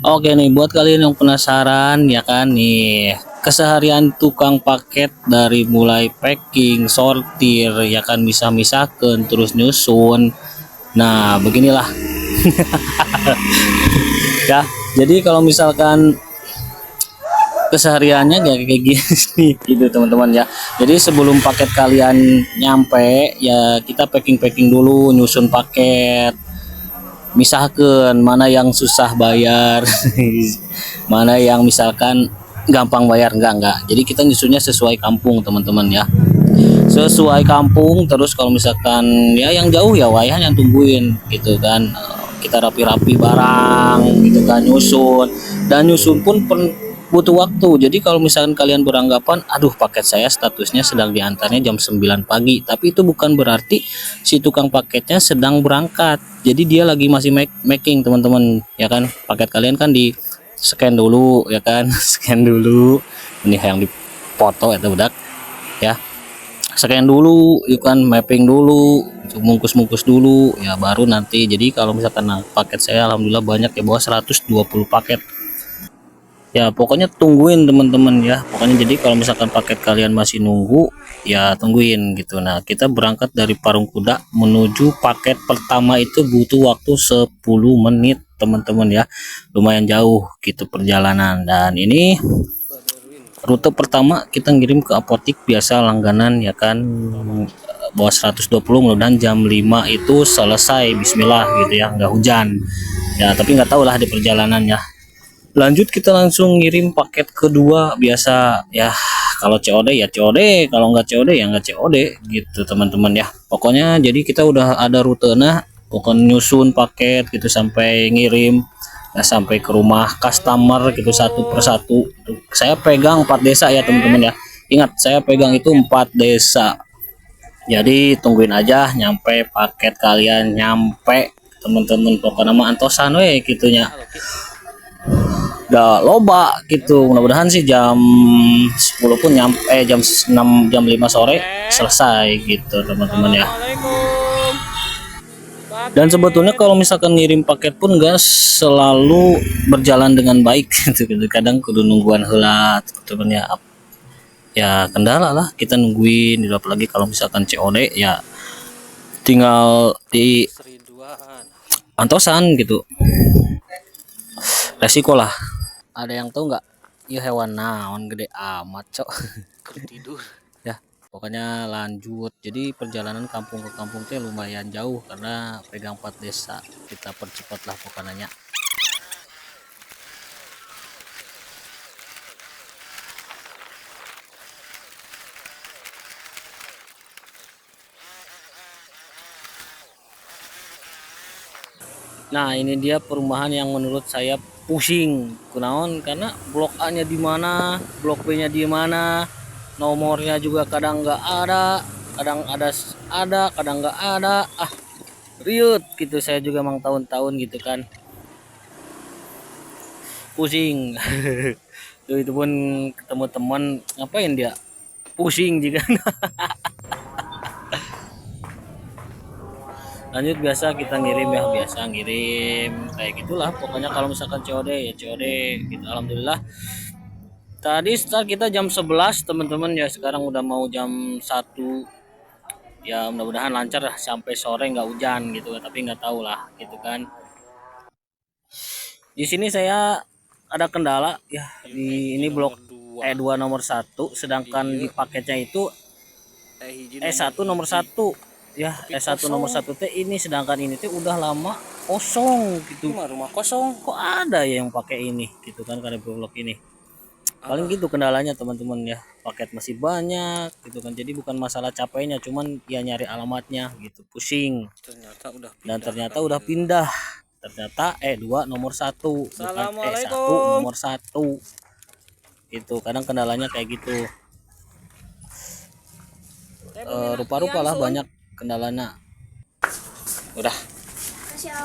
Oke nih, buat kalian yang penasaran ya kan nih, keseharian tukang paket dari mulai packing, sortir, ya kan bisa misahkan, terus nyusun. Nah, beginilah ya. Jadi kalau misalkan kesehariannya kayak gini gitu teman-teman ya. Jadi sebelum paket kalian nyampe ya kita packing-packing dulu, nyusun paket, misahkan mana yang susah bayar mana yang misalkan gampang bayar, enggak, jadi kita nyusunnya sesuai kampung teman-teman ya, sesuai kampung. Terus kalau misalkan ya yang jauh ya wayah yang tungguin gitu kan. Kita rapi-rapi barang gitu kan, nyusun, dan nyusun pun butuh waktu. Jadi kalau misalkan kalian beranggapan aduh paket saya statusnya sedang diantarnya jam 9 pagi, tapi itu bukan berarti si tukang paketnya sedang berangkat. Jadi dia lagi masih making teman-teman ya kan. Paket kalian kan di scan dulu ya kan scan dulu, ini yang dipoto itu udah ya, scan dulu ya kan, mapping dulu, mungkus-mungkus dulu ya baru nanti. Jadi kalau misalkan paket saya alhamdulillah banyak ya, bawa 120 paket ya. Pokoknya tungguin teman-teman ya, pokoknya. Jadi kalau misalkan paket kalian masih nunggu ya tungguin gitu. Nah, kita berangkat dari Parung Kuda menuju paket pertama itu butuh waktu 10 menit teman-teman ya, lumayan jauh gitu perjalanan. Dan ini rute pertama kita ngirim ke apotik biasa langganan ya kan, bawa 120, mudah-mudahan jam 5 itu selesai, bismillah gitu ya, nggak hujan ya. Tapi nggak tahu lah di perjalanan ya. Lanjut kita langsung ngirim paket kedua biasa ya. Kalau COD ya COD, kalau nggak COD ya nggak COD gitu teman-teman ya. Pokoknya jadi kita udah ada rute, nah pokoknya nyusun paket gitu sampai ngirim. Nah, sampai ke rumah customer gitu satu persatu. Saya pegang 4 desa ya teman-teman ya. Ingat, saya pegang itu 4 desa. Jadi tungguin aja nyampe paket kalian nyampe teman-teman. Pokoknya nama antosan we gitunya. Udah loba gitu. Mudah-mudahan sih jam 10 pun nyampe, jam 6 jam 5 sore selesai gitu teman-teman ya. Dan sebetulnya kalau misalkan ngirim paket pun gak selalu berjalan dengan baik gitu. Kadang kudu nungguan heula teman ya. Ya kendala lah kita nungguin, apalagi kalau misalkan COD ya tinggal di antosan gitu. Resiko lah. Ada yang tahu nggak? Ya hewan naon gede amat cok. Tidur. Ya pokoknya lanjut. Jadi perjalanan kampung ke kampung teh lumayan jauh karena pegang 4 desa. Kita percepat lah pokoknya. Nah, ini dia perumahan yang menurut saya pusing. Kunaon karena blok A-nya di mana, blok B-nya di mana, nomornya juga kadang nggak ada, kadang ada, kadang nggak ada. Ah, riut gitu. Saya juga emang tahun-tahun gitu kan. Pusing. Tuh, itu pun ketemu teman ngapain dia? Pusing juga. Lanjut biasa kita ngirim ya, biasa ngirim kayak gitulah. Pokoknya kalau misalkan COD ya COD gitu. Alhamdulillah tadi start kita jam 11 teman-teman ya, sekarang udah mau jam 1 ya. Mudah-mudahan lancar lah sampai sore nggak hujan gitu, tapi nggak tahu lah gitu kan. Di sini saya ada kendala ya, di ini blok E2 nomor 1, sedangkan di paketnya itu E1 nomor 1 ya. E1 nomor 1 teh ini, sedangkan ini teh udah lama kosong gitu. Rumah kosong kok ada ya yang pakai ini gitu kan, karena blok ini. Paling gitu kendalanya teman-teman ya, paket masih banyak gitu kan. Jadi bukan masalah capeknya, cuman ya nyari alamatnya gitu, pusing. Dan ternyata udah pindah, ternyata E2 nomor 1 bukan E1 nomor 1 gitu. Kadang kendalanya kayak gitu. Rupa-rupa lah banyak kendalanya. Udah,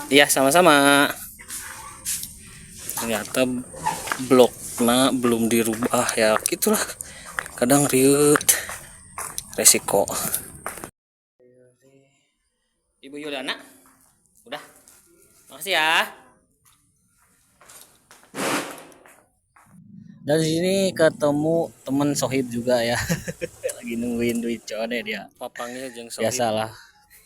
iya sama-sama. Ternyata bloknya belum dirubah ya, gitulah. Kadang riut, resiko. Ibu Yuliana, udah, makasih ya. Dan di sini ketemu temen Sohib juga ya. Lagi nungguin duit code dia. Papangnya jeung Sohib. Biasalah.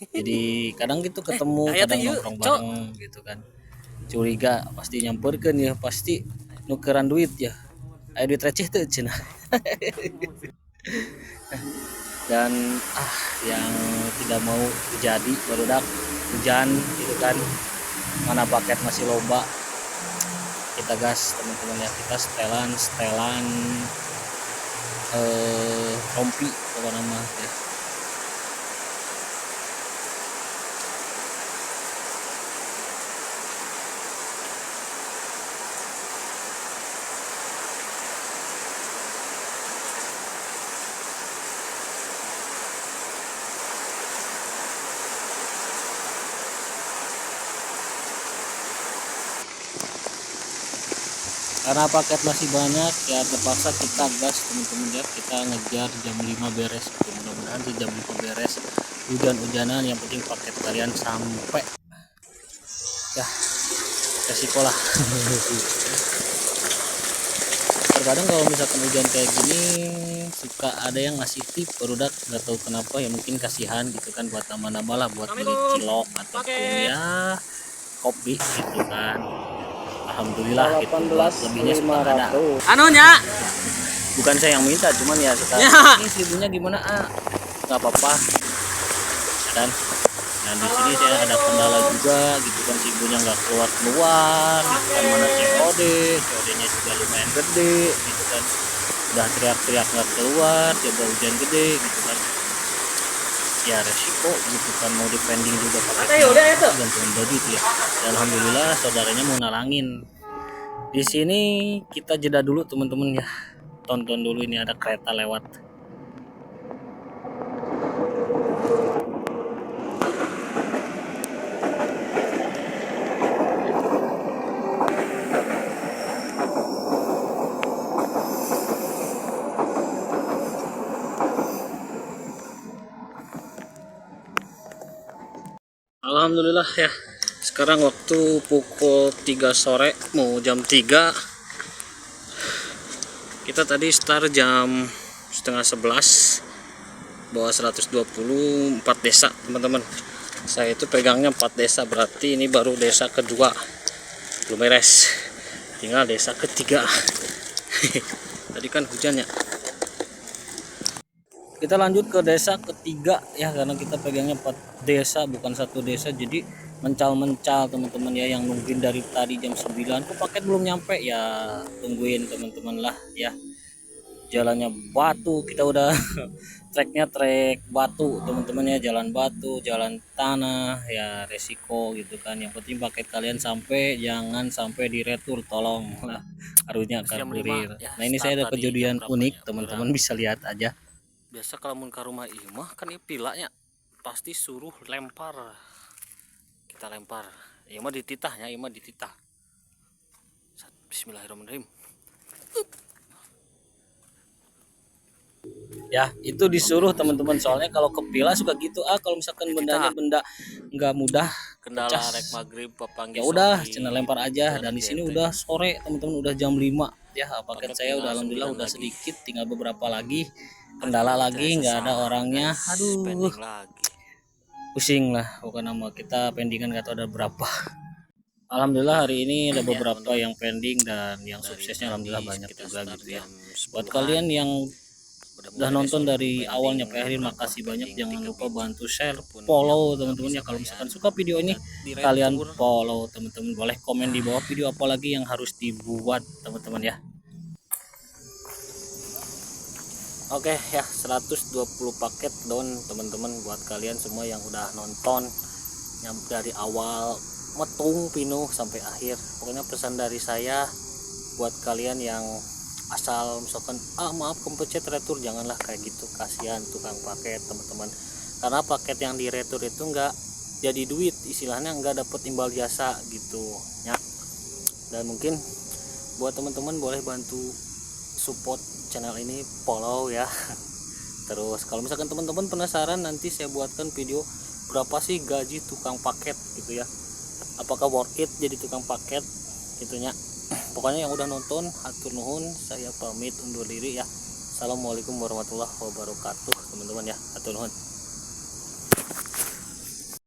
Jadi kadang gitu ketemu, kadang nongkrong bareng gitu kan. Curiga pasti nyamperkeun ya, pasti nukeran duit ya. Aya duit receh teu cenah. Dan yang tidak mau terjadi barudak hujan gitu kan. Mana paket masih loba. Kita gas teman-teman ya, kita setelan rompi apa nama ya. Karena paket masih banyak ya terpaksa kita gas teman-teman ya, kita ngejar jam 5 beres. Mudah-mudahan sih jam 5 beres, hujan-hujanan yang penting paket kalian sampai ya, resiko lah. Terkadang kalau misalkan hujan kayak gini suka ada yang ngasih tip barudak, nggak tahu kenapa ya, mungkin kasihan gitu kan buat nama-nama lah, buat beli cilok ataupun ya kopi gitu kan. Alhamdulillah gitu, buat lebihnya suka ada. Anunya Bukan saya yang minta, cuman ya suka ini seribunya gimana nggak apa-apa. Dan di sini saya ada kendala juga gitu kan, si ibunya nggak keluar gitu kan, mana COD-nya juga lumayan gede gitu kan, udah teriak-teriak nggak keluar, coba hujan gede gitu kan, ya resiko gitu kan, mau depending juga pakai gantungan baju ya. Dan alhamdulillah saudaranya mau nalangin. Di sini kita jeda dulu teman-teman ya, tonton dulu ini ada kereta lewat. Alhamdulillah ya, sekarang waktu pukul 3 sore mau jam 3. Kita tadi start jam setengah 11 bawa 124 desa teman-teman. Saya itu pegangnya 4 desa, berarti ini baru desa kedua, belum beres, tinggal desa ketiga. Tadi kan hujannya. Kita lanjut ke desa ketiga ya, karena kita pegangnya 4 desa bukan 1 desa, jadi mencal teman-teman ya, yang nungguin dari tadi jam 9 kok paket belum nyampe ya, tungguin teman-teman lah ya. Jalannya batu, kita udah treknya trek batu teman-teman ya, jalan batu, jalan tanah ya, resiko gitu kan. Yang penting paket kalian sampai, jangan sampai di retur, tolong lah, harusnya karburir. Nah ini saya ada kejadian unik teman-teman, bisa lihat aja. Biasa kalau mun ke rumah imah kan pilanya pasti suruh lempar, kita lempar ya mah dititahnya, imah dititah. Bismillahirrahmanirrahim. Ya itu disuruh teman-teman, soalnya kalau ke pila suka gitu, kalau misalkan bendanya benda nggak mudah kendala rek maghrib ya udah cina lempar aja. Dan di sini udah sore teman-teman, udah jam 5 ya, paket saya udah alhamdulillah udah sedikit, tinggal beberapa lagi. Kendala lagi nggak ada orangnya, aduh pusing lah bukan nama, kita pendingan nggak tahu ada berapa. Alhamdulillah hari ini ada beberapa yang pending dan yang suksesnya alhamdulillah banyak juga gitu ya. Buat kalian yang udah nonton dari awalnya sampai akhir, makasih banyak. Jangan lupa bantu share, follow teman-teman ya. Kalau misalkan suka video ini kalian follow teman-teman, boleh komen di bawah video apalagi yang harus dibuat teman-teman ya. Oke ya, 120 paket down teman-teman buat kalian semua yang udah nonton yang dari awal metung pinuh sampai akhir. Pokoknya pesan dari saya buat kalian yang asal misalkan maaf kempecet retur, janganlah kayak gitu, kasihan tukang paket teman-teman. Karena paket yang di retur itu enggak jadi duit, istilahnya enggak dapat imbal jasa gitu ya. Dan mungkin buat teman-teman boleh bantu support channel ini, follow ya. Terus kalau misalkan teman-teman penasaran, nanti saya buatkan video berapa sih gaji tukang paket gitu ya, apakah worth it jadi tukang paket gitunya. pokoknya yang udah nonton hatur nuhun, saya pamit undur diri ya. Assalamualaikum warahmatullahi wabarakatuh teman-teman ya, hatur nuhun.